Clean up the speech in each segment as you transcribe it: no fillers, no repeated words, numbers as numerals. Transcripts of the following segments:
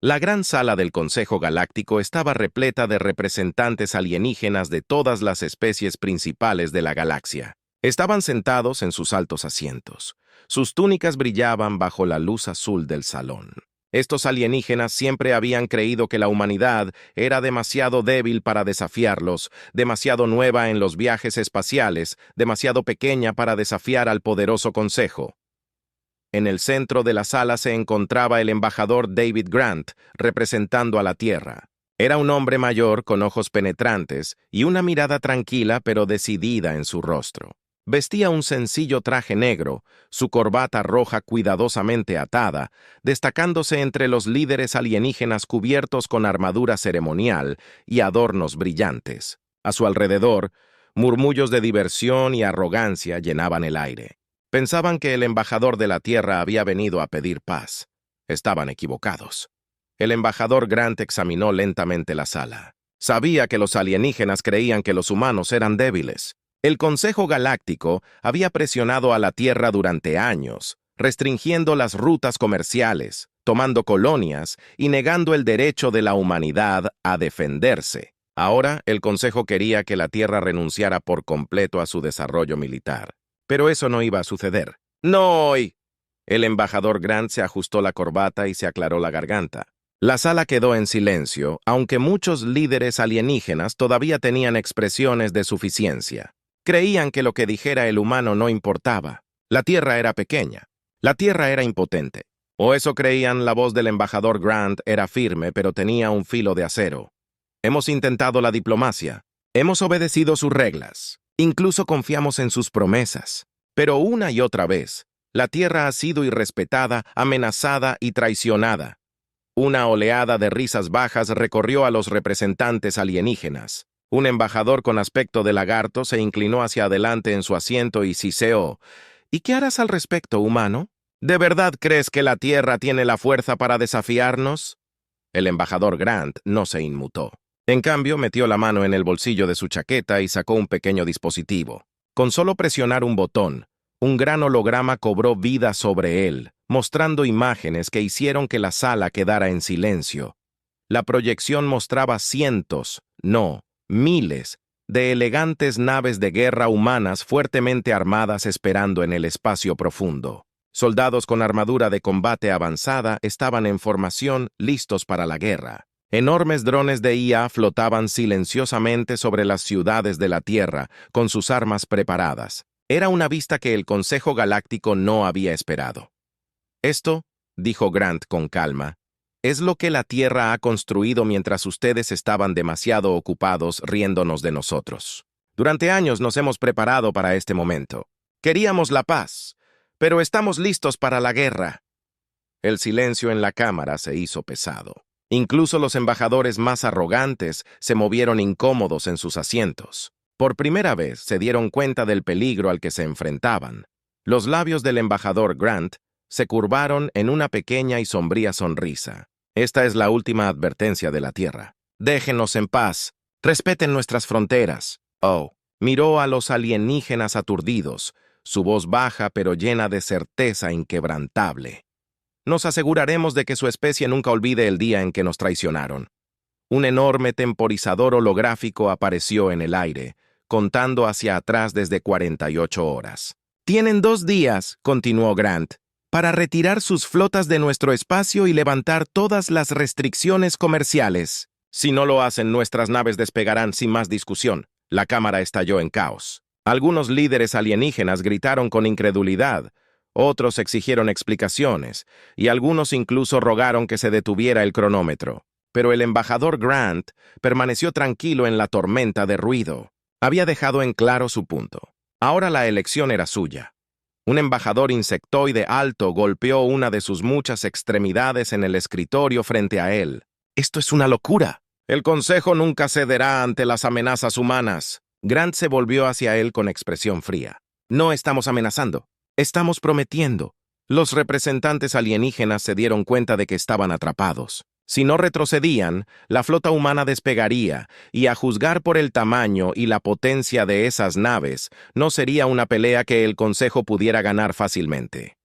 La gran sala del Consejo Galáctico estaba repleta de representantes alienígenas de todas las especies principales de la galaxia. Estaban sentados en sus altos asientos. Sus túnicas brillaban bajo la luz azul del salón. Estos alienígenas siempre habían creído que la humanidad era demasiado débil para desafiarlos, demasiado nueva en los viajes espaciales, demasiado pequeña para desafiar al poderoso Consejo. En el centro de la sala se encontraba el embajador David Grant, representando a la Tierra. Era un hombre mayor con ojos penetrantes y una mirada tranquila pero decidida en su rostro. Vestía un sencillo traje negro, su corbata roja cuidadosamente atada, destacándose entre los líderes alienígenas cubiertos con armadura ceremonial y adornos brillantes. A su alrededor, murmullos de diversión y arrogancia llenaban el aire. Pensaban que el embajador de la Tierra había venido a pedir paz. Estaban equivocados. El embajador Grant examinó lentamente la sala. Sabía que los alienígenas creían que los humanos eran débiles. El Consejo Galáctico había presionado a la Tierra durante años, restringiendo las rutas comerciales, tomando colonias y negando el derecho de la humanidad a defenderse. Ahora, el Consejo quería que la Tierra renunciara por completo a su desarrollo militar. Pero eso no iba a suceder. ¡No hoy! El embajador Grant se ajustó la corbata y se aclaró la garganta. La sala quedó en silencio, aunque muchos líderes alienígenas todavía tenían expresiones de suficiencia. Creían que lo que dijera el humano no importaba. La Tierra era pequeña. La Tierra era impotente. O eso creían. La voz del embajador Grant era firme, pero tenía un filo de acero. Hemos intentado la diplomacia. Hemos obedecido sus reglas. Incluso confiamos en sus promesas. Pero una y otra vez, la Tierra ha sido irrespetada, amenazada y traicionada. Una oleada de risas bajas recorrió a los representantes alienígenas. Un embajador con aspecto de lagarto se inclinó hacia adelante en su asiento y siseó. ¿Y qué harás al respecto, humano? ¿De verdad crees que la Tierra tiene la fuerza para desafiarnos? El embajador Grant no se inmutó. En cambio, metió la mano en el bolsillo de su chaqueta y sacó un pequeño dispositivo. Con solo presionar un botón, un gran holograma cobró vida sobre él, mostrando imágenes que hicieron que la sala quedara en silencio. La proyección mostraba cientos, no, miles, de elegantes naves de guerra humanas fuertemente armadas esperando en el espacio profundo. Soldados con armadura de combate avanzada estaban en formación, listos para la guerra. Enormes drones de IA flotaban silenciosamente sobre las ciudades de la Tierra, con sus armas preparadas. Era una vista que el Consejo Galáctico no había esperado. Esto, dijo Grant con calma, es lo que la Tierra ha construido mientras ustedes estaban demasiado ocupados riéndonos de nosotros. Durante años nos hemos preparado para este momento. Queríamos la paz, pero estamos listos para la guerra. El silencio en la cámara se hizo pesado. Incluso los embajadores más arrogantes se movieron incómodos en sus asientos. Por primera vez se dieron cuenta del peligro al que se enfrentaban. Los labios del embajador Grant se curvaron en una pequeña y sombría sonrisa. Esta es la última advertencia de la Tierra. Déjenos en paz. Respeten nuestras fronteras. Oh, miró a los alienígenas aturdidos, su voz baja pero llena de certeza inquebrantable. Nos aseguraremos de que su especie nunca olvide el día en que nos traicionaron. Un enorme temporizador holográfico apareció en el aire, contando hacia atrás desde 48 horas. Tienen 2 días, continuó Grant, para retirar sus flotas de nuestro espacio y levantar todas las restricciones comerciales. Si no lo hacen, nuestras naves despegarán sin más discusión. La cámara estalló en caos. Algunos líderes alienígenas gritaron con incredulidad. Otros exigieron explicaciones, y algunos incluso rogaron que se detuviera el cronómetro. Pero el embajador Grant permaneció tranquilo en la tormenta de ruido. Había dejado en claro su punto. Ahora la elección era suya. Un embajador insectoide alto golpeó una de sus muchas extremidades en el escritorio frente a él. «Esto es una locura. El Consejo nunca cederá ante las amenazas humanas». Grant se volvió hacia él con expresión fría. «No estamos amenazando. Estamos prometiendo». Los representantes alienígenas se dieron cuenta de que estaban atrapados. Si no retrocedían, la flota humana despegaría, y a juzgar por el tamaño y la potencia de esas naves, no sería una pelea que el Consejo pudiera ganar fácilmente.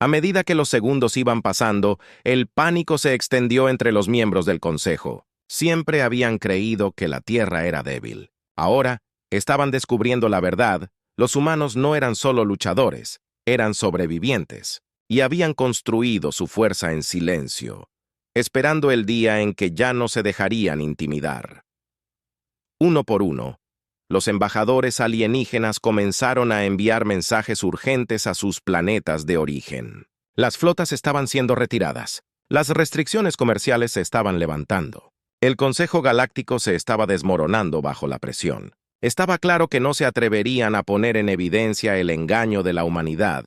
A medida que los segundos iban pasando, el pánico se extendió entre los miembros del Consejo. Siempre habían creído que la Tierra era débil. Ahora, estaban descubriendo la verdad. Los humanos no eran solo luchadores, eran sobrevivientes, y habían construido su fuerza en silencio, esperando el día en que ya no se dejarían intimidar. Uno por uno, los embajadores alienígenas comenzaron a enviar mensajes urgentes a sus planetas de origen. Las flotas estaban siendo retiradas. Las restricciones comerciales se estaban levantando. El Consejo Galáctico se estaba desmoronando bajo la presión. Estaba claro que no se atreverían a poner en evidencia el engaño de la humanidad.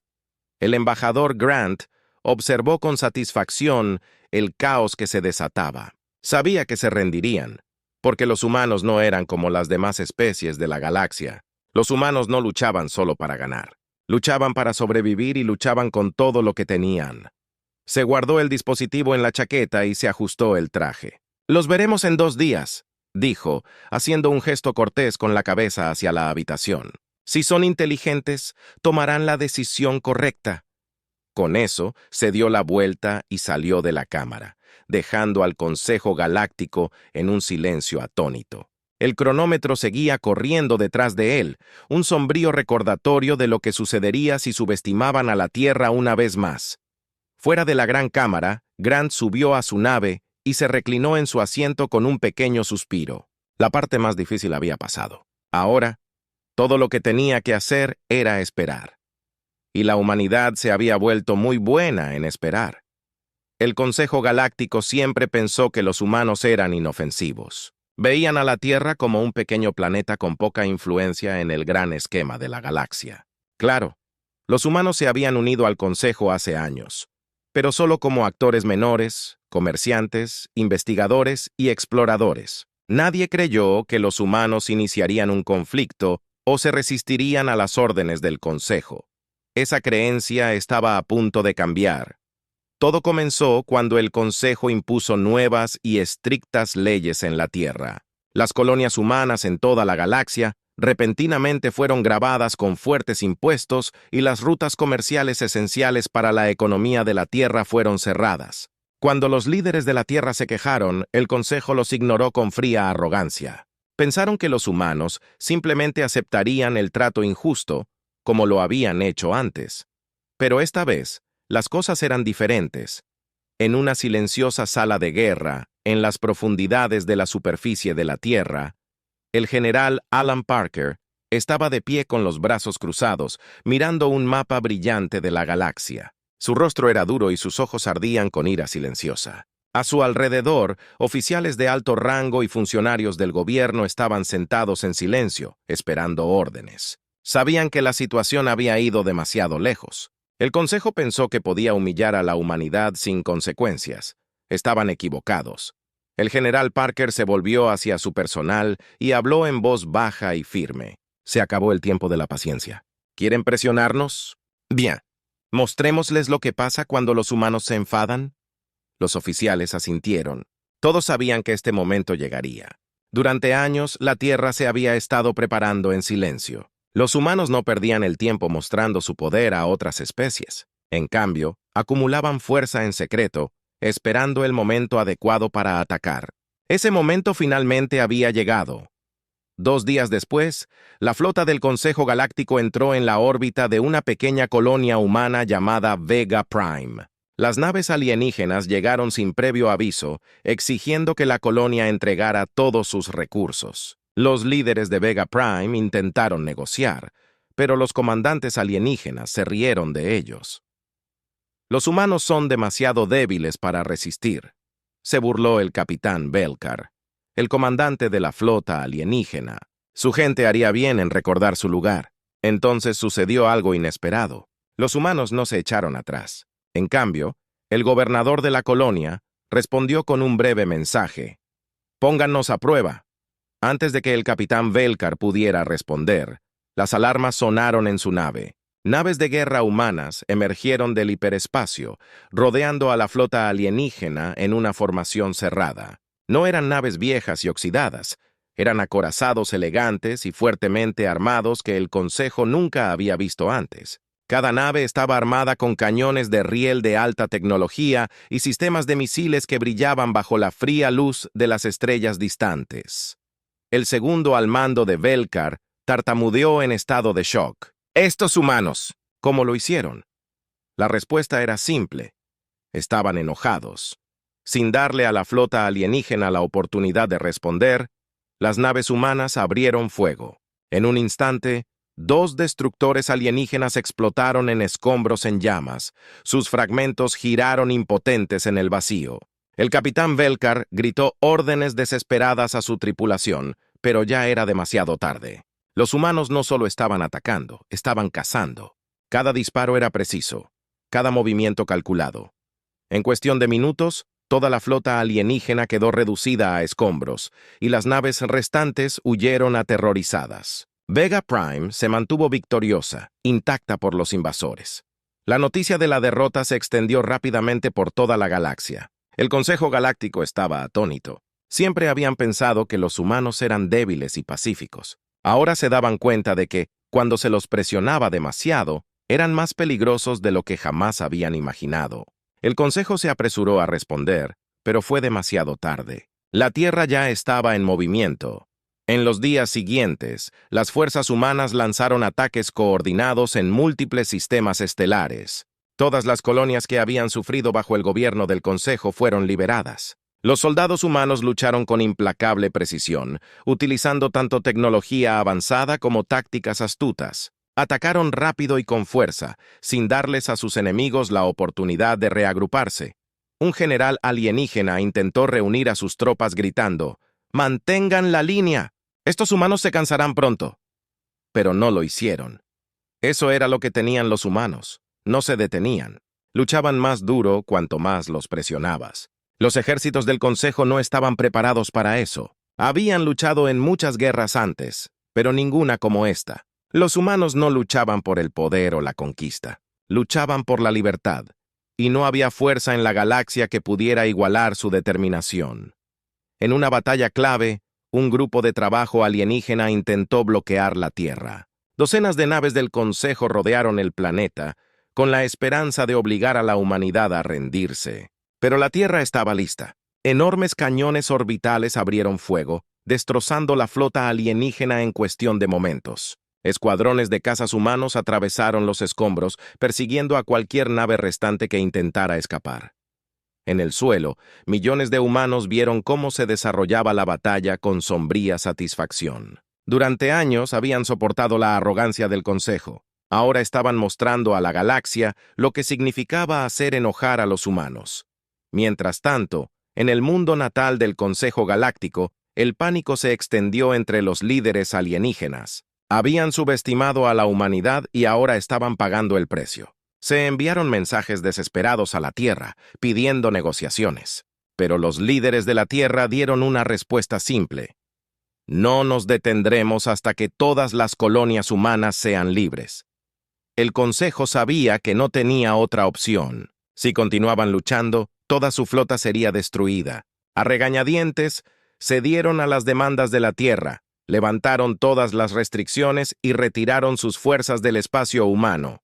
El embajador Grant observó con satisfacción el caos que se desataba. Sabía que se rendirían, porque los humanos no eran como las demás especies de la galaxia. Los humanos no luchaban solo para ganar. Luchaban para sobrevivir y luchaban con todo lo que tenían. Se guardó el dispositivo en la chaqueta y se ajustó el traje. «Los veremos en 2 días», dijo, haciendo un gesto cortés con la cabeza hacia la habitación. «Si son inteligentes, tomarán la decisión correcta». Con eso, se dio la vuelta y salió de la cámara, dejando al Consejo Galáctico en un silencio atónito. El cronómetro seguía corriendo detrás de él, un sombrío recordatorio de lo que sucedería si subestimaban a la Tierra una vez más. Fuera de la gran cámara, Grant subió a su nave y se reclinó en su asiento con un pequeño suspiro. La parte más difícil había pasado. Ahora, todo lo que tenía que hacer era esperar. Y la humanidad se había vuelto muy buena en esperar. El Consejo Galáctico siempre pensó que los humanos eran inofensivos. Veían a la Tierra como un pequeño planeta con poca influencia en el gran esquema de la galaxia. Claro, los humanos se habían unido al Consejo hace años, pero solo como actores menores, comerciantes, investigadores y exploradores. Nadie creyó que los humanos iniciarían un conflicto o se resistirían a las órdenes del Consejo. Esa creencia estaba a punto de cambiar. Todo comenzó cuando el Consejo impuso nuevas y estrictas leyes en la Tierra. Las colonias humanas en toda la galaxia repentinamente fueron gravadas con fuertes impuestos y las rutas comerciales esenciales para la economía de la Tierra fueron cerradas. Cuando los líderes de la Tierra se quejaron, el Consejo los ignoró con fría arrogancia. Pensaron que los humanos simplemente aceptarían el trato injusto, como lo habían hecho antes. Pero esta vez, las cosas eran diferentes. En una silenciosa sala de guerra, en las profundidades de la superficie de la Tierra, el general Alan Parker estaba de pie con los brazos cruzados, mirando un mapa brillante de la galaxia. Su rostro era duro y sus ojos ardían con ira silenciosa. A su alrededor, oficiales de alto rango y funcionarios del gobierno estaban sentados en silencio, esperando órdenes. Sabían que la situación había ido demasiado lejos. El Consejo pensó que podía humillar a la humanidad sin consecuencias. Estaban equivocados. El general Parker se volvió hacia su personal y habló en voz baja y firme. Se acabó el tiempo de la paciencia. ¿Quieren presionarnos? Bien. Mostrémosles lo que pasa cuando los humanos se enfadan. Los oficiales asintieron. Todos sabían que este momento llegaría. Durante años, la Tierra se había estado preparando en silencio. Los humanos no perdían el tiempo mostrando su poder a otras especies. En cambio, acumulaban fuerza en secreto, esperando el momento adecuado para atacar. Ese momento finalmente había llegado. 2 días después, la flota del Consejo Galáctico entró en la órbita de una pequeña colonia humana llamada Vega Prime. Las naves alienígenas llegaron sin previo aviso, exigiendo que la colonia entregara todos sus recursos. Los líderes de Vega Prime intentaron negociar, pero los comandantes alienígenas se rieron de ellos. Los humanos son demasiado débiles para resistir, se burló el capitán Belcar, el comandante de la flota alienígena. Su gente haría bien en recordar su lugar. Entonces sucedió algo inesperado. Los humanos no se echaron atrás. En cambio, el gobernador de la colonia respondió con un breve mensaje. «Póngannos a prueba». Antes de que el capitán Belcar pudiera responder, las alarmas sonaron en su nave. Naves de guerra humanas emergieron del hiperespacio, rodeando a la flota alienígena en una formación cerrada. No eran naves viejas y oxidadas, eran acorazados elegantes y fuertemente armados que el Consejo nunca había visto antes. Cada nave estaba armada con cañones de riel de alta tecnología y sistemas de misiles que brillaban bajo la fría luz de las estrellas distantes. El segundo al mando de Belkar tartamudeó en estado de shock. «¡Estos humanos! ¿Cómo lo hicieron?». La respuesta era simple. Estaban enojados. Sin darle a la flota alienígena la oportunidad de responder, las naves humanas abrieron fuego. En un instante, 2 destructores alienígenas explotaron en escombros en llamas. Sus fragmentos giraron impotentes en el vacío. El capitán Belkar gritó órdenes desesperadas a su tripulación, pero ya era demasiado tarde. Los humanos no solo estaban atacando, estaban cazando. Cada disparo era preciso, cada movimiento calculado. En cuestión de minutos, toda la flota alienígena quedó reducida a escombros, y las naves restantes huyeron aterrorizadas. Vega Prime se mantuvo victoriosa, intacta por los invasores. La noticia de la derrota se extendió rápidamente por toda la galaxia. El Consejo Galáctico estaba atónito. Siempre habían pensado que los humanos eran débiles y pacíficos. Ahora se daban cuenta de que, cuando se los presionaba demasiado, eran más peligrosos de lo que jamás habían imaginado. El Consejo se apresuró a responder, pero fue demasiado tarde. La Tierra ya estaba en movimiento. En los días siguientes, las fuerzas humanas lanzaron ataques coordinados en múltiples sistemas estelares. Todas las colonias que habían sufrido bajo el gobierno del Consejo fueron liberadas. Los soldados humanos lucharon con implacable precisión, utilizando tanto tecnología avanzada como tácticas astutas. Atacaron rápido y con fuerza, sin darles a sus enemigos la oportunidad de reagruparse. Un general alienígena intentó reunir a sus tropas gritando: «¡Mantengan la línea! Estos humanos se cansarán pronto». Pero no lo hicieron. Eso era lo que tenían los humanos. No se detenían. Luchaban más duro cuanto más los presionabas. Los ejércitos del Consejo no estaban preparados para eso. Habían luchado en muchas guerras antes, pero ninguna como esta. Los humanos no luchaban por el poder o la conquista. Luchaban por la libertad. Y no había fuerza en la galaxia que pudiera igualar su determinación. En una batalla clave, un grupo de trabajo alienígena intentó bloquear la Tierra. Docenas de naves del Consejo rodearon el planeta, con la esperanza de obligar a la humanidad a rendirse. Pero la Tierra estaba lista. Enormes cañones orbitales abrieron fuego, destrozando la flota alienígena en cuestión de momentos. Escuadrones de cazas humanos atravesaron los escombros, persiguiendo a cualquier nave restante que intentara escapar. En el suelo, millones de humanos vieron cómo se desarrollaba la batalla con sombría satisfacción. Durante años habían soportado la arrogancia del Consejo. Ahora estaban mostrando a la galaxia lo que significaba hacer enojar a los humanos. Mientras tanto, en el mundo natal del Consejo Galáctico, el pánico se extendió entre los líderes alienígenas. Habían subestimado a la humanidad y ahora estaban pagando el precio. Se enviaron mensajes desesperados a la Tierra, pidiendo negociaciones. Pero los líderes de la Tierra dieron una respuesta simple: «No nos detendremos hasta que todas las colonias humanas sean libres». El Consejo sabía que no tenía otra opción. Si continuaban luchando, toda su flota sería destruida. A regañadientes, cedieron a las demandas de la Tierra, levantaron todas las restricciones y retiraron sus fuerzas del espacio humano.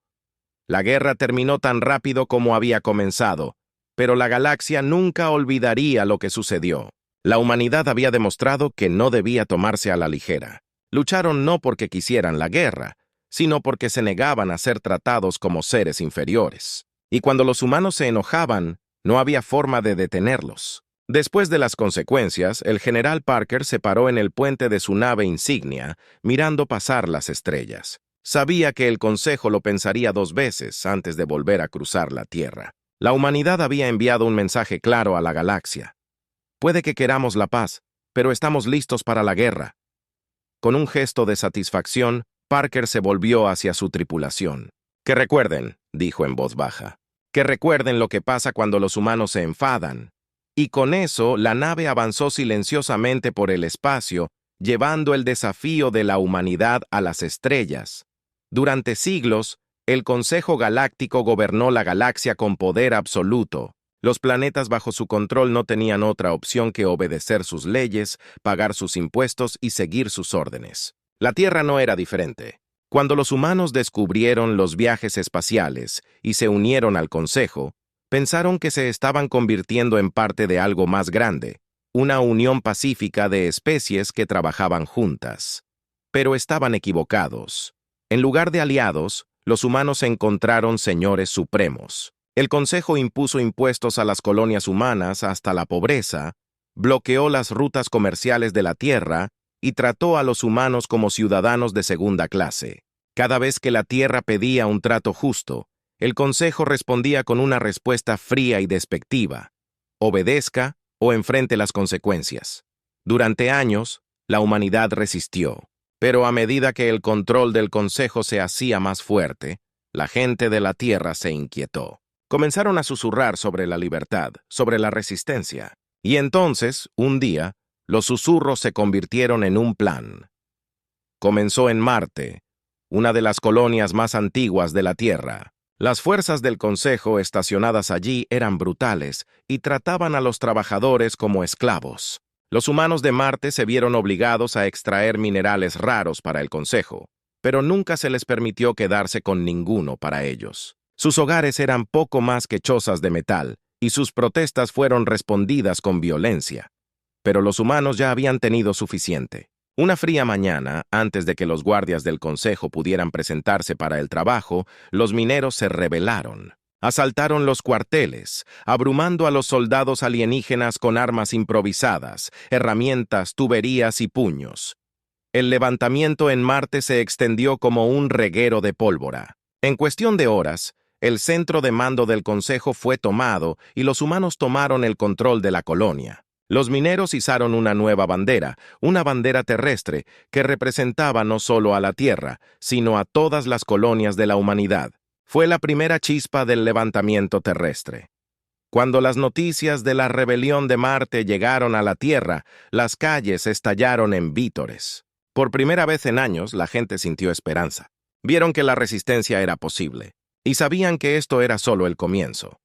La guerra terminó tan rápido como había comenzado, pero la galaxia nunca olvidaría lo que sucedió. La humanidad había demostrado que no debía tomarse a la ligera. Lucharon no porque quisieran la guerra, sino porque se negaban a ser tratados como seres inferiores. Y cuando los humanos se enojaban, no había forma de detenerlos. Después de las consecuencias, el general Parker se paró en el puente de su nave insignia, mirando pasar las estrellas. Sabía que el Consejo lo pensaría 2 veces antes de volver a cruzar la Tierra. La humanidad había enviado un mensaje claro a la galaxia. Puede que queramos la paz, pero estamos listos para la guerra. Con un gesto de satisfacción, Parker se volvió hacia su tripulación. «Que recuerden», dijo en voz baja, «que recuerden lo que pasa cuando los humanos se enfadan». Y con eso, la nave avanzó silenciosamente por el espacio, llevando el desafío de la humanidad a las estrellas. Durante siglos, el Consejo Galáctico gobernó la galaxia con poder absoluto. Los planetas bajo su control no tenían otra opción que obedecer sus leyes, pagar sus impuestos y seguir sus órdenes. La Tierra no era diferente. Cuando los humanos descubrieron los viajes espaciales y se unieron al Consejo, pensaron que se estaban convirtiendo en parte de algo más grande, una unión pacífica de especies que trabajaban juntas. Pero estaban equivocados. En lugar de aliados, los humanos encontraron señores supremos. El Consejo impuso impuestos a las colonias humanas hasta la pobreza, bloqueó las rutas comerciales de la Tierra y trató a los humanos como ciudadanos de segunda clase. Cada vez que la Tierra pedía un trato justo, el Consejo respondía con una respuesta fría y despectiva: obedezca o enfrente las consecuencias. Durante años, la humanidad resistió, pero a medida que el control del Consejo se hacía más fuerte, la gente de la Tierra se inquietó. Comenzaron a susurrar sobre la libertad, sobre la resistencia. Y entonces, un día, los susurros se convirtieron en un plan. Comenzó en Marte, una de las colonias más antiguas de la Tierra. Las fuerzas del Consejo estacionadas allí eran brutales y trataban a los trabajadores como esclavos. Los humanos de Marte se vieron obligados a extraer minerales raros para el Consejo, pero nunca se les permitió quedarse con ninguno para ellos. Sus hogares eran poco más que chozas de metal, y sus protestas fueron respondidas con violencia. Pero los humanos ya habían tenido suficiente. Una fría mañana, antes de que los guardias del Consejo pudieran presentarse para el trabajo, los mineros se rebelaron. Asaltaron los cuarteles, abrumando a los soldados alienígenas con armas improvisadas, herramientas, tuberías y puños. El levantamiento en Marte se extendió como un reguero de pólvora. En cuestión de horas, el centro de mando del Consejo fue tomado y los humanos tomaron el control de la colonia. Los mineros izaron una nueva bandera, una bandera terrestre que representaba no solo a la Tierra, sino a todas las colonias de la humanidad. Fue la primera chispa del levantamiento terrestre. Cuando las noticias de la rebelión de Marte llegaron a la Tierra, las calles estallaron en vítores. Por primera vez en años, la gente sintió esperanza. Vieron que la resistencia era posible, y sabían que esto era solo el comienzo.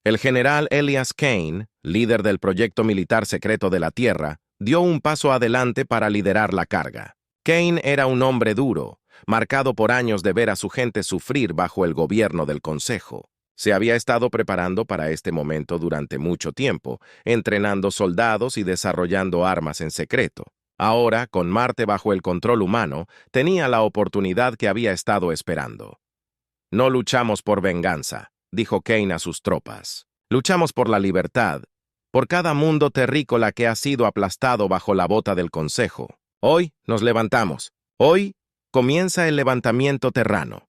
El general Elias Kane, líder del proyecto militar secreto de la Tierra, dio un paso adelante para liderar la carga. Kane era un hombre duro, marcado por años de ver a su gente sufrir bajo el gobierno del Consejo. Se había estado preparando para este momento durante mucho tiempo, entrenando soldados y desarrollando armas en secreto. Ahora, con Marte bajo el control humano, tenía la oportunidad que había estado esperando. No luchamos por venganza, dijo Kane a sus tropas. Luchamos por la libertad, por cada mundo terrícola que ha sido aplastado bajo la bota del Consejo. Hoy nos levantamos. Hoy comienza el levantamiento terrano.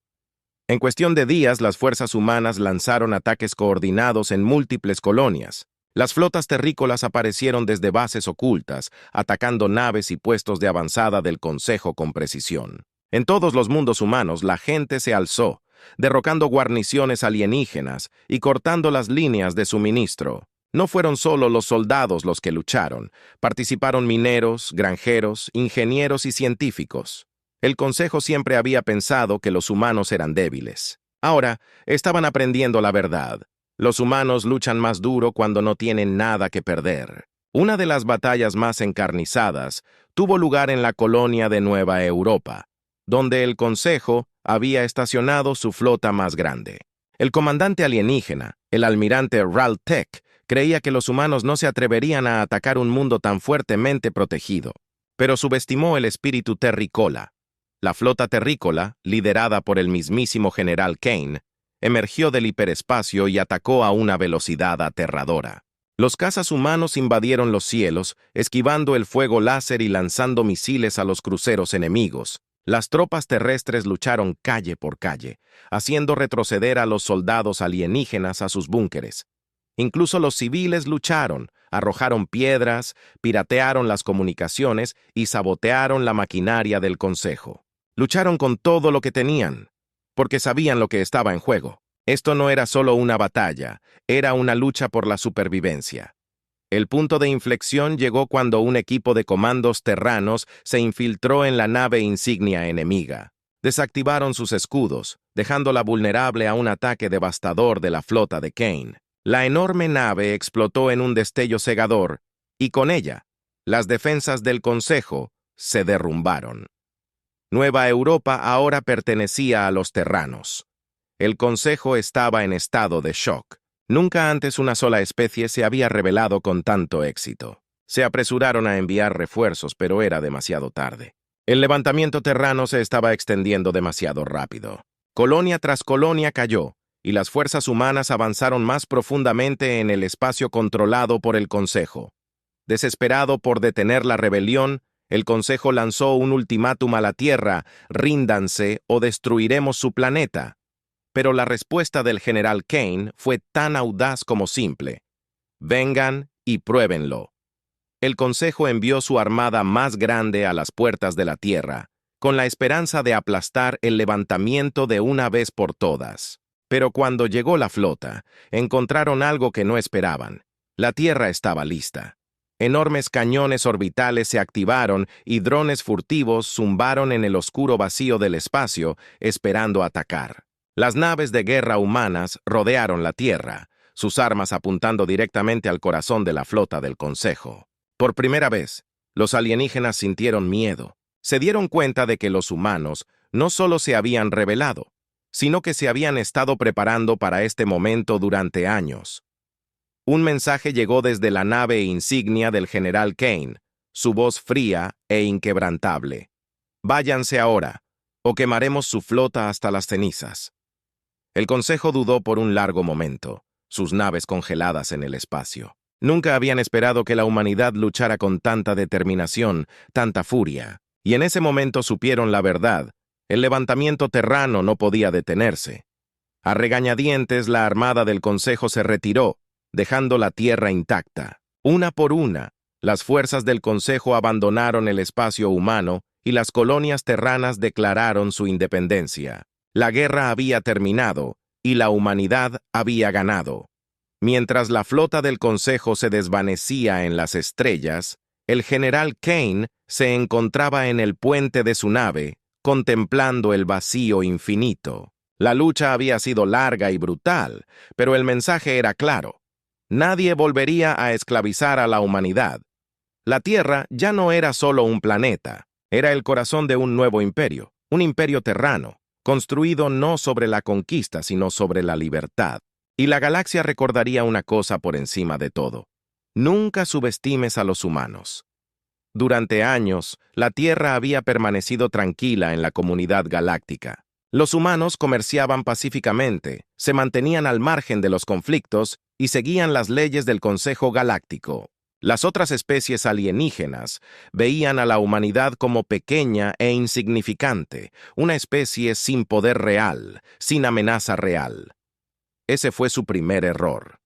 En cuestión de días, las fuerzas humanas lanzaron ataques coordinados en múltiples colonias. Las flotas terrícolas aparecieron desde bases ocultas, atacando naves y puestos de avanzada del Consejo con precisión. En todos los mundos humanos, la gente se alzó, derrocando guarniciones alienígenas y cortando las líneas de suministro. No fueron solo los soldados los que lucharon, participaron mineros, granjeros, ingenieros y científicos. El Consejo siempre había pensado que los humanos eran débiles. Ahora, estaban aprendiendo la verdad. Los humanos luchan más duro cuando no tienen nada que perder. Una de las batallas más encarnizadas tuvo lugar en la colonia de Nueva Europa, donde el Consejo había estacionado su flota más grande. El comandante alienígena, el almirante Raltec, creía que los humanos no se atreverían a atacar un mundo tan fuertemente protegido, pero subestimó el espíritu terrícola. La flota terrícola, liderada por el mismísimo general Kane, emergió del hiperespacio y atacó a una velocidad aterradora. Los cazas humanos invadieron los cielos, esquivando el fuego láser y lanzando misiles a los cruceros enemigos. Las tropas terrestres lucharon calle por calle, haciendo retroceder a los soldados alienígenas a sus búnkeres. Incluso los civiles lucharon, arrojaron piedras, piratearon las comunicaciones y sabotearon la maquinaria del Consejo. Lucharon con todo lo que tenían, porque sabían lo que estaba en juego. Esto no era solo una batalla, era una lucha por la supervivencia. El punto de inflexión llegó cuando un equipo de comandos terranos se infiltró en la nave insignia enemiga. Desactivaron sus escudos, dejándola vulnerable a un ataque devastador de la flota de Kane. La enorme nave explotó en un destello cegador, y con ella, las defensas del Consejo se derrumbaron. Nueva Europa ahora pertenecía a los terranos. El Consejo estaba en estado de shock. Nunca antes una sola especie se había rebelado con tanto éxito. Se apresuraron a enviar refuerzos, pero era demasiado tarde. El levantamiento terrano se estaba extendiendo demasiado rápido. Colonia tras colonia cayó, y las fuerzas humanas avanzaron más profundamente en el espacio controlado por el Consejo. Desesperado por detener la rebelión, el Consejo lanzó un ultimátum a la Tierra: ríndanse o destruiremos su planeta. Pero la respuesta del general Kane fue tan audaz como simple: vengan y pruébenlo. El Consejo envió su armada más grande a las puertas de la Tierra, con la esperanza de aplastar el levantamiento de una vez por todas. Pero cuando llegó la flota, encontraron algo que no esperaban. La Tierra estaba lista. Enormes cañones orbitales se activaron y drones furtivos zumbaron en el oscuro vacío del espacio, esperando atacar. Las naves de guerra humanas rodearon la Tierra, sus armas apuntando directamente al corazón de la flota del Consejo. Por primera vez, los alienígenas sintieron miedo. Se dieron cuenta de que los humanos no solo se habían rebelado, sino que se habían estado preparando para este momento durante años. Un mensaje llegó desde la nave insignia del general Kane, su voz fría e inquebrantable: váyanse ahora, o quemaremos su flota hasta las cenizas. El Consejo dudó por un largo momento, sus naves congeladas en el espacio. Nunca habían esperado que la humanidad luchara con tanta determinación, tanta furia. Y en ese momento supieron la verdad: el levantamiento terrano no podía detenerse. A regañadientes, la armada del Consejo se retiró, dejando la Tierra intacta. Una por una, las fuerzas del Consejo abandonaron el espacio humano y las colonias terranas declararon su independencia. La guerra había terminado y la humanidad había ganado. Mientras la flota del Consejo se desvanecía en las estrellas, el general Kane se encontraba en el puente de su nave, contemplando el vacío infinito. La lucha había sido larga y brutal, pero el mensaje era claro: nadie volvería a esclavizar a la humanidad. La Tierra ya no era solo un planeta, era el corazón de un nuevo imperio, un imperio terrano, construido no sobre la conquista, sino sobre la libertad. Y la galaxia recordaría una cosa por encima de todo: nunca subestimes a los humanos. Durante años, la Tierra había permanecido tranquila en la comunidad galáctica. Los humanos comerciaban pacíficamente, se mantenían al margen de los conflictos y seguían las leyes del Consejo Galáctico. Las otras especies alienígenas veían a la humanidad como pequeña e insignificante, una especie sin poder real, sin amenaza real. Ese fue su primer error.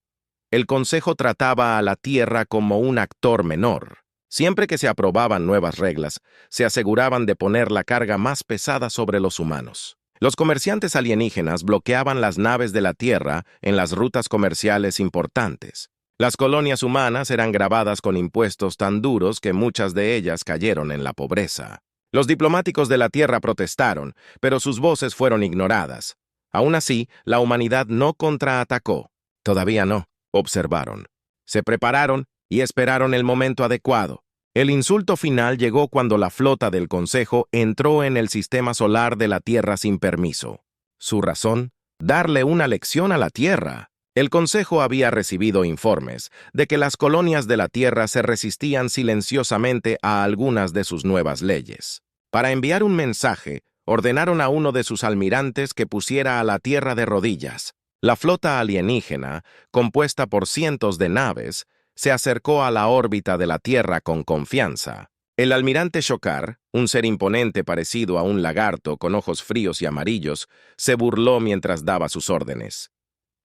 El Consejo trataba a la Tierra como un actor menor. Siempre que se aprobaban nuevas reglas, se aseguraban de poner la carga más pesada sobre los humanos. Los comerciantes alienígenas bloqueaban las naves de la Tierra en las rutas comerciales importantes. Las colonias humanas eran gravadas con impuestos tan duros que muchas de ellas cayeron en la pobreza. Los diplomáticos de la Tierra protestaron, pero sus voces fueron ignoradas. Aún así, la humanidad no contraatacó. Todavía no, observaron. Se prepararon y esperaron el momento adecuado. El insulto final llegó cuando la flota del Consejo entró en el sistema solar de la Tierra sin permiso. ¿Su razón? Darle una lección a la Tierra. El Consejo había recibido informes de que las colonias de la Tierra se resistían silenciosamente a algunas de sus nuevas leyes. Para enviar un mensaje, ordenaron a uno de sus almirantes que pusiera a la Tierra de rodillas. La flota alienígena, compuesta por cientos de naves, se acercó a la órbita de la Tierra con confianza. El almirante Shokar, un ser imponente parecido a un lagarto con ojos fríos y amarillos, se burló mientras daba sus órdenes.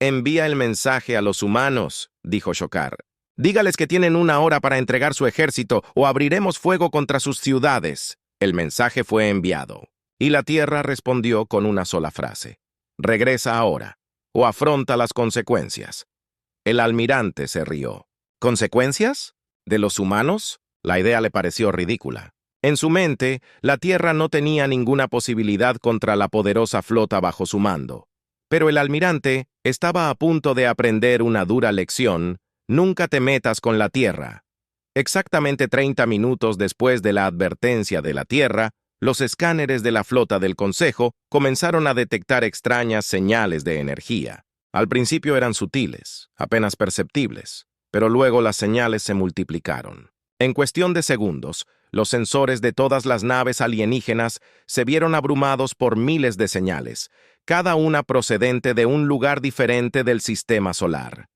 «Envía el mensaje a los humanos», dijo Shokar. «Dígales que tienen 1 hora para entregar su ejército o abriremos fuego contra sus ciudades». El mensaje fue enviado, y la Tierra respondió con una sola frase: «Regresa ahora, o afronta las consecuencias». El almirante se rió. ¿Consecuencias? ¿De los humanos? La idea le pareció ridícula. En su mente, la Tierra no tenía ninguna posibilidad contra la poderosa flota bajo su mando. Pero el almirante estaba a punto de aprender una dura lección: nunca te metas con la Tierra. Exactamente 30 minutos después de la advertencia de la Tierra, Los escáneres de la flota del Consejo comenzaron a detectar extrañas señales de energía. Al principio eran sutiles, apenas perceptibles, pero luego las señales se multiplicaron. En cuestión de segundos, los sensores de todas las naves alienígenas se vieron abrumados por miles de señales, cada una procedente de un lugar diferente del sistema solar.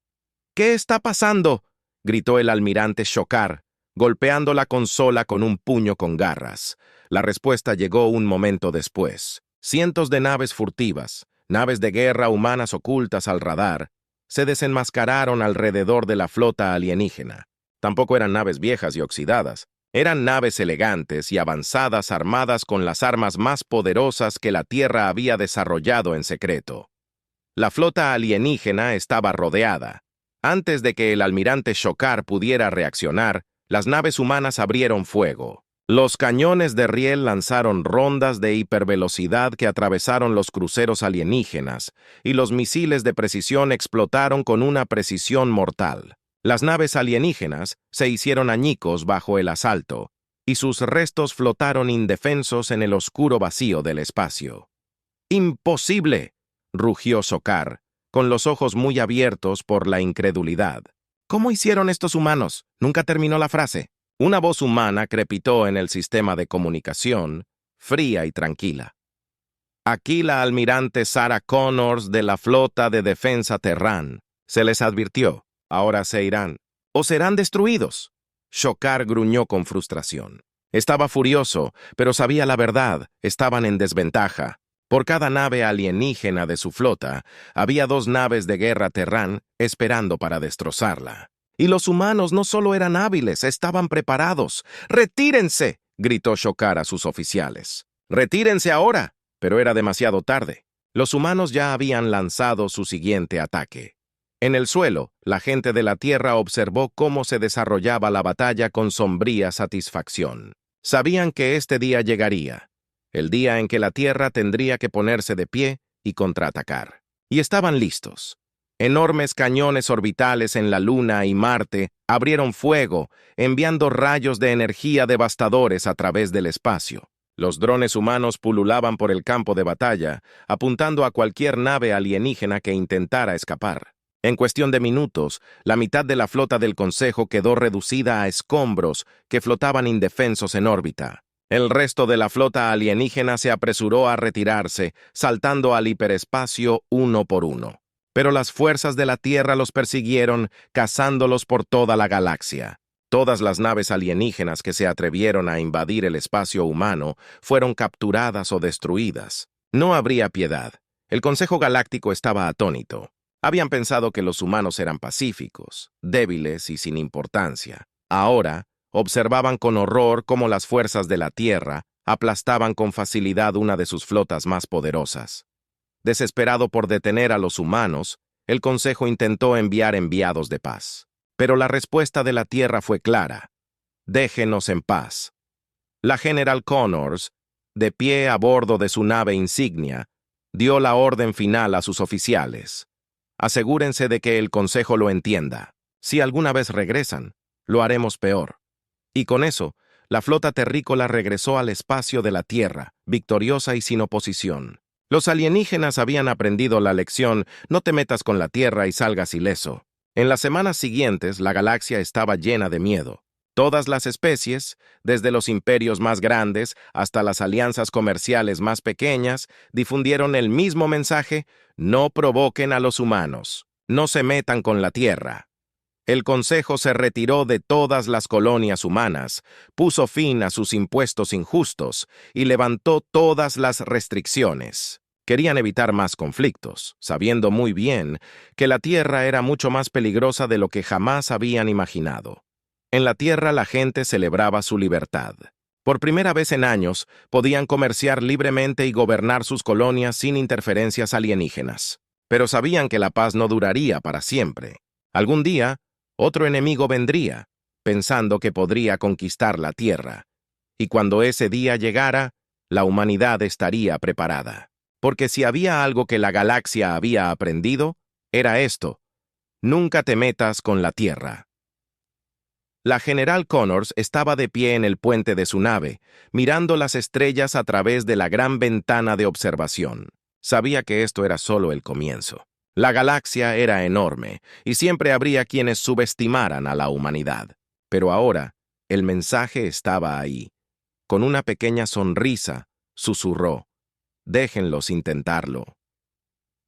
¿Qué está pasando?, gritó el almirante Shokar, golpeando la consola con un puño con garras. La respuesta llegó un momento después. Cientos de naves furtivas, naves de guerra humanas ocultas al radar, se desenmascararon alrededor de la flota alienígena. Tampoco eran naves viejas y oxidadas. Eran naves elegantes y avanzadas armadas con las armas más poderosas que la Tierra había desarrollado en secreto. La flota alienígena estaba rodeada. Antes de que el almirante Shokar pudiera reaccionar, las naves humanas abrieron fuego. Los cañones de riel lanzaron rondas de hipervelocidad que atravesaron los cruceros alienígenas, y los misiles de precisión explotaron con una precisión mortal. Las naves alienígenas se hicieron añicos bajo el asalto, y sus restos flotaron indefensos en el oscuro vacío del espacio. ¡Imposible!, rugió Shokar, con los ojos muy abiertos por la incredulidad. ¿Cómo hicieron estos humanos? Nunca terminó la frase. Una voz humana crepitó en el sistema de comunicación, fría y tranquila. Aquí la almirante Sarah Connors de la flota de defensa Terran. Se les advirtió. Ahora se irán. O serán destruidos. Shokar gruñó con frustración. Estaba furioso, pero sabía la verdad. Estaban en desventaja. Por cada nave alienígena de su flota, había 2 naves de guerra Terran esperando para destrozarla. Y los humanos no solo eran hábiles, estaban preparados. ¡Retírense!, gritó Shokar a sus oficiales. ¡Retírense ahora! Pero era demasiado tarde. Los humanos ya habían lanzado su siguiente ataque. En el suelo, la gente de la Tierra observó cómo se desarrollaba la batalla con sombría satisfacción. Sabían que este día llegaría, el día en que la Tierra tendría que ponerse de pie y contraatacar. Y estaban listos. Enormes cañones orbitales en la Luna y Marte abrieron fuego, enviando rayos de energía devastadores a través del espacio. Los drones humanos pululaban por el campo de batalla, apuntando a cualquier nave alienígena que intentara escapar. En cuestión de minutos, la mitad de la flota del Consejo quedó reducida a escombros que flotaban indefensos en órbita. El resto de la flota alienígena se apresuró a retirarse, saltando al hiperespacio uno por uno. Pero las fuerzas de la Tierra los persiguieron, cazándolos por toda la galaxia. Todas las naves alienígenas que se atrevieron a invadir el espacio humano fueron capturadas o destruidas. No habría piedad. El Consejo Galáctico estaba atónito. Habían pensado que los humanos eran pacíficos, débiles y sin importancia. Ahora, observaban con horror cómo las fuerzas de la Tierra aplastaban con facilidad una de sus flotas más poderosas. Desesperado por detener a los humanos, el Consejo intentó enviar enviados de paz. Pero la respuesta de la Tierra fue clara. Déjenos en paz. La General Connors, de pie a bordo de su nave insignia, dio la orden final a sus oficiales. Asegúrense de que el Consejo lo entienda. Si alguna vez regresan, lo haremos peor. Y con eso, la flota terrícola regresó al espacio de la Tierra, victoriosa y sin oposición. Los alienígenas habían aprendido la lección: no te metas con la Tierra y salgas ileso. En las semanas siguientes, la galaxia estaba llena de miedo. Todas las especies, desde los imperios más grandes hasta las alianzas comerciales más pequeñas, difundieron el mismo mensaje: no provoquen a los humanos, no se metan con la Tierra. El Consejo se retiró de todas las colonias humanas, puso fin a sus impuestos injustos y levantó todas las restricciones. Querían evitar más conflictos, sabiendo muy bien que la Tierra era mucho más peligrosa de lo que jamás habían imaginado. En la Tierra la gente celebraba su libertad. Por primera vez en años, podían comerciar libremente y gobernar sus colonias sin interferencias alienígenas. Pero sabían que la paz no duraría para siempre. Algún día, otro enemigo vendría, pensando que podría conquistar la Tierra. Y cuando ese día llegara, la humanidad estaría preparada. Porque si había algo que la galaxia había aprendido, era esto: nunca te metas con la Tierra. La general Connors estaba de pie en el puente de su nave, mirando las estrellas a través de la gran ventana de observación. Sabía que esto era solo el comienzo. La galaxia era enorme, y siempre habría quienes subestimaran a la humanidad. Pero ahora, el mensaje estaba ahí. Con una pequeña sonrisa, susurró: «Déjenlos intentarlo».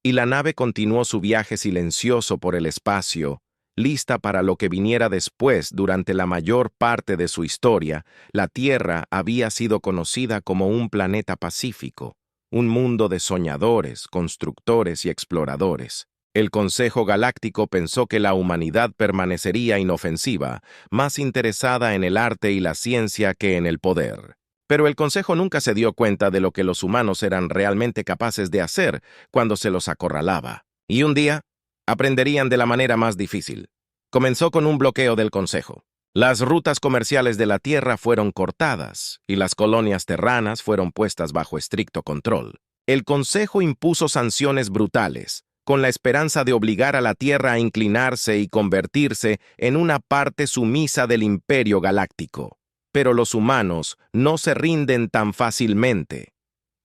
Y la nave continuó su viaje silencioso por el espacio, lista para lo que viniera después. Durante la mayor parte de su historia, la Tierra había sido conocida como un planeta pacífico, un mundo de soñadores, constructores y exploradores. El Consejo Galáctico pensó que la humanidad permanecería inofensiva, más interesada en el arte y la ciencia que en el poder. Pero el Consejo nunca se dio cuenta de lo que los humanos eran realmente capaces de hacer cuando se los acorralaba. Y un día, aprenderían de la manera más difícil. Comenzó con un bloqueo del Consejo. Las rutas comerciales de la Tierra fueron cortadas y las colonias terranas fueron puestas bajo estricto control. El Consejo impuso sanciones brutales, con la esperanza de obligar a la Tierra a inclinarse y convertirse en una parte sumisa del Imperio Galáctico. Pero los humanos no se rinden tan fácilmente.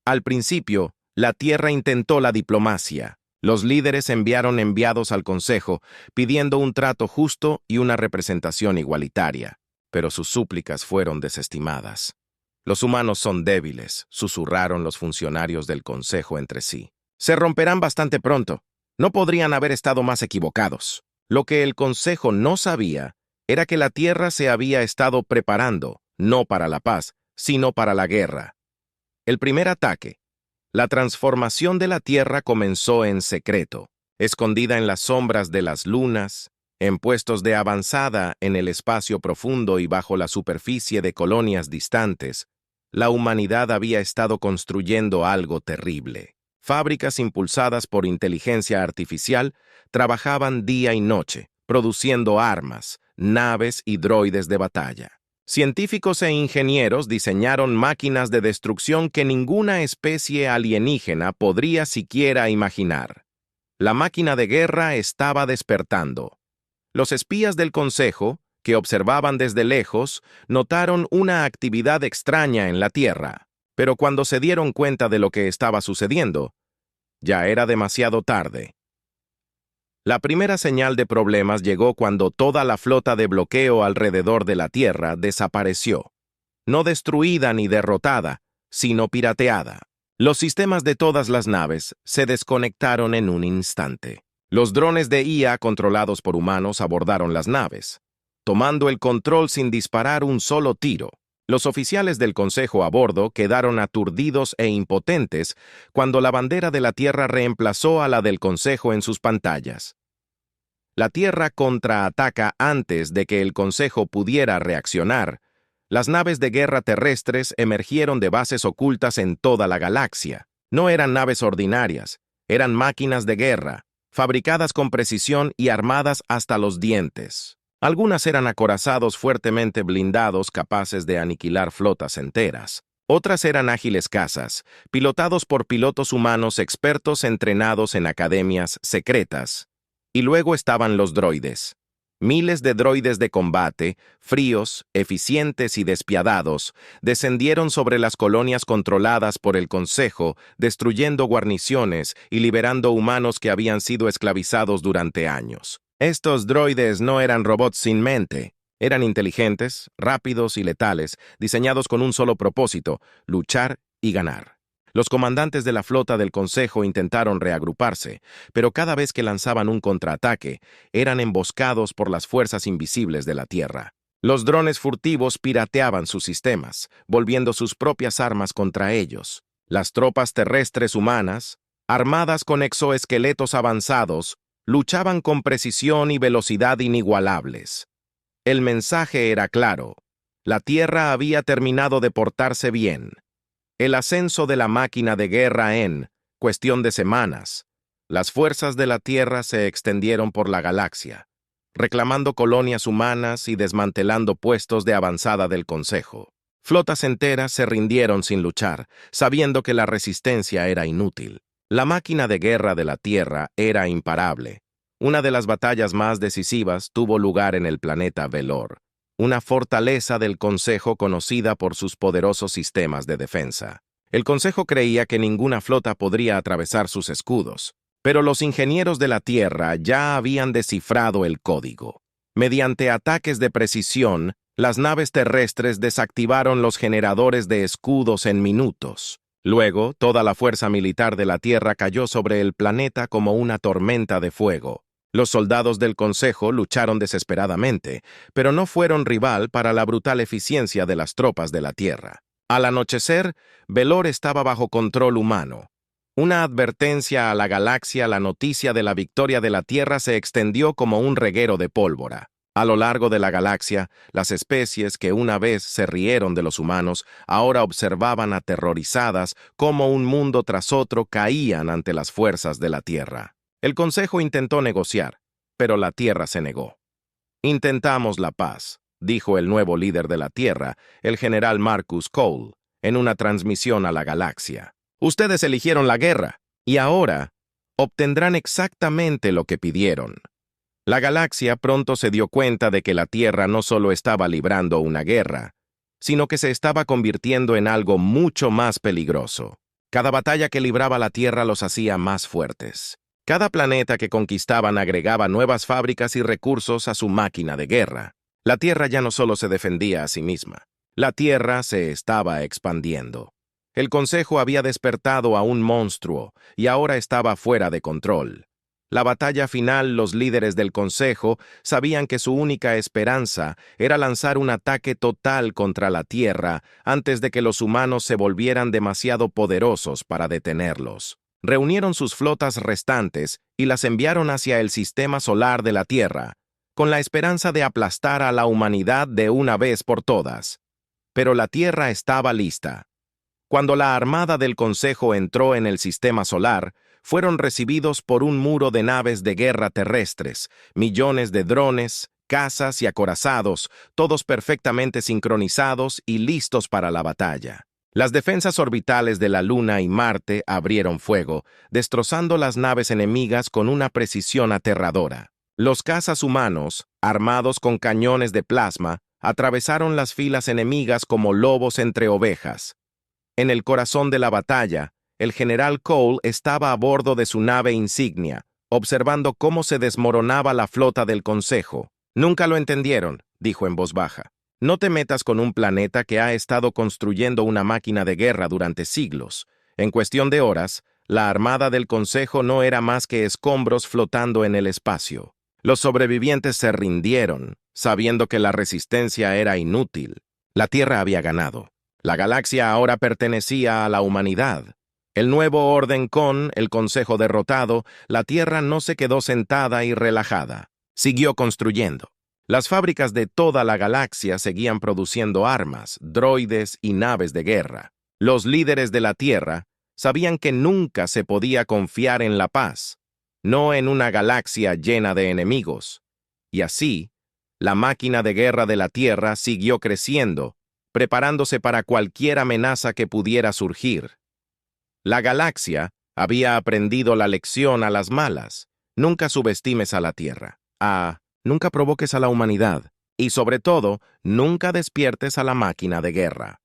Al principio, la Tierra intentó la diplomacia. Los líderes enviaron enviados al Consejo, pidiendo un trato justo y una representación igualitaria, pero sus súplicas fueron desestimadas. «Los humanos son débiles», susurraron los funcionarios del Consejo entre sí. «Se romperán bastante pronto. No podrían haber estado más equivocados». Lo que el Consejo no sabía era que la Tierra se había estado preparando, no para la paz, sino para la guerra. El primer ataque, la transformación de la Tierra, comenzó en secreto, escondida en las sombras de las lunas, en puestos de avanzada en el espacio profundo y bajo la superficie de colonias distantes. La humanidad había estado construyendo algo terrible. Fábricas impulsadas por inteligencia artificial trabajaban día y noche, produciendo armas, naves y droides de batalla. Científicos e ingenieros diseñaron máquinas de destrucción que ninguna especie alienígena podría siquiera imaginar. La máquina de guerra estaba despertando. Los espías del Consejo, que observaban desde lejos, notaron una actividad extraña en la Tierra, pero cuando se dieron cuenta de lo que estaba sucediendo, ya era demasiado tarde. La primera señal de problemas llegó cuando toda la flota de bloqueo alrededor de la Tierra desapareció. No destruida ni derrotada, sino pirateada. Los sistemas de todas las naves se desconectaron en un instante. Los drones de IA controlados por humanos abordaron las naves, tomando el control sin disparar un solo tiro. Los oficiales del Consejo a bordo quedaron aturdidos e impotentes cuando la bandera de la Tierra reemplazó a la del Consejo en sus pantallas. La Tierra contraataca antes de que el Consejo pudiera reaccionar. Las naves de guerra terrestres emergieron de bases ocultas en toda la galaxia. No eran naves ordinarias, eran máquinas de guerra, fabricadas con precisión y armadas hasta los dientes. Algunas eran acorazados fuertemente blindados capaces de aniquilar flotas enteras. Otras eran ágiles cazas, pilotados por pilotos humanos expertos entrenados en academias secretas. Y luego estaban los droides. Miles de droides de combate, fríos, eficientes y despiadados, descendieron sobre las colonias controladas por el Consejo, destruyendo guarniciones y liberando humanos que habían sido esclavizados durante años. Estos droides no eran robots sin mente. Eran inteligentes, rápidos y letales, diseñados con un solo propósito: luchar y ganar. Los comandantes de la flota del Consejo intentaron reagruparse, pero cada vez que lanzaban un contraataque, eran emboscados por las fuerzas invisibles de la Tierra. Los drones furtivos pirateaban sus sistemas, volviendo sus propias armas contra ellos. Las tropas terrestres humanas, armadas con exoesqueletos avanzados, luchaban con precisión y velocidad inigualables. El mensaje era claro: la Tierra había terminado de portarse bien. El ascenso de la máquina de guerra en cuestión de semanas. Las fuerzas de la Tierra se extendieron por la galaxia, reclamando colonias humanas y desmantelando puestos de avanzada del Consejo. Flotas enteras se rindieron sin luchar, sabiendo que la resistencia era inútil. La máquina de guerra de la Tierra era imparable. Una de las batallas más decisivas tuvo lugar en el planeta Velor, una fortaleza del Consejo conocida por sus poderosos sistemas de defensa. El Consejo creía que ninguna flota podría atravesar sus escudos, pero los ingenieros de la Tierra ya habían descifrado el código. Mediante ataques de precisión, las naves terrestres desactivaron los generadores de escudos en minutos. Luego, toda la fuerza militar de la Tierra cayó sobre el planeta como una tormenta de fuego. Los soldados del Consejo lucharon desesperadamente, pero no fueron rival para la brutal eficiencia de las tropas de la Tierra. Al anochecer, Velor estaba bajo control humano. Una advertencia a la galaxia, la noticia de la victoria de la Tierra se extendió como un reguero de pólvora. A lo largo de la galaxia, las especies que una vez se rieron de los humanos, ahora observaban aterrorizadas cómo un mundo tras otro caían ante las fuerzas de la Tierra. El Consejo intentó negociar, pero la Tierra se negó. «Intentamos la paz», dijo el nuevo líder de la Tierra, el general Marcus Cole, en una transmisión a la galaxia. «Ustedes eligieron la guerra, y ahora obtendrán exactamente lo que pidieron». La galaxia pronto se dio cuenta de que la Tierra no solo estaba librando una guerra, sino que se estaba convirtiendo en algo mucho más peligroso. Cada batalla que libraba la Tierra los hacía más fuertes. Cada planeta que conquistaban agregaba nuevas fábricas y recursos a su máquina de guerra. La Tierra ya no solo se defendía a sí misma, la Tierra se estaba expandiendo. El Consejo había despertado a un monstruo y ahora estaba fuera de control. La batalla final, los líderes del Consejo sabían que su única esperanza era lanzar un ataque total contra la Tierra antes de que los humanos se volvieran demasiado poderosos para detenerlos. Reunieron sus flotas restantes y las enviaron hacia el sistema solar de la Tierra, con la esperanza de aplastar a la humanidad de una vez por todas. Pero la Tierra estaba lista. Cuando la armada del Consejo entró en el sistema solar, fueron recibidos por un muro de naves de guerra terrestres, millones de drones, cazas y acorazados, todos perfectamente sincronizados y listos para la batalla. Las defensas orbitales de la Luna y Marte abrieron fuego, destrozando las naves enemigas con una precisión aterradora. Los cazas humanos, armados con cañones de plasma, atravesaron las filas enemigas como lobos entre ovejas. En el corazón de la batalla, el general Cole estaba a bordo de su nave insignia, observando cómo se desmoronaba la flota del Consejo. «Nunca lo entendieron», dijo en voz baja. «No te metas con un planeta que ha estado construyendo una máquina de guerra durante siglos. En cuestión de horas, la armada del Consejo no era más que escombros flotando en el espacio. Los sobrevivientes se rindieron, sabiendo que la resistencia era inútil. La Tierra había ganado. La galaxia ahora pertenecía a la humanidad. El nuevo orden con el Consejo derrotado, la Tierra no se quedó sentada y relajada. Siguió construyendo. Las fábricas de toda la galaxia seguían produciendo armas, droides y naves de guerra. Los líderes de la Tierra sabían que nunca se podía confiar en la paz, no en una galaxia llena de enemigos. Y así, la máquina de guerra de la Tierra siguió creciendo, preparándose para cualquier amenaza que pudiera surgir. La galaxia había aprendido la lección a las malas. Nunca subestimes a la Tierra. Nunca provoques a la humanidad. Y sobre todo, nunca despiertes a la máquina de guerra.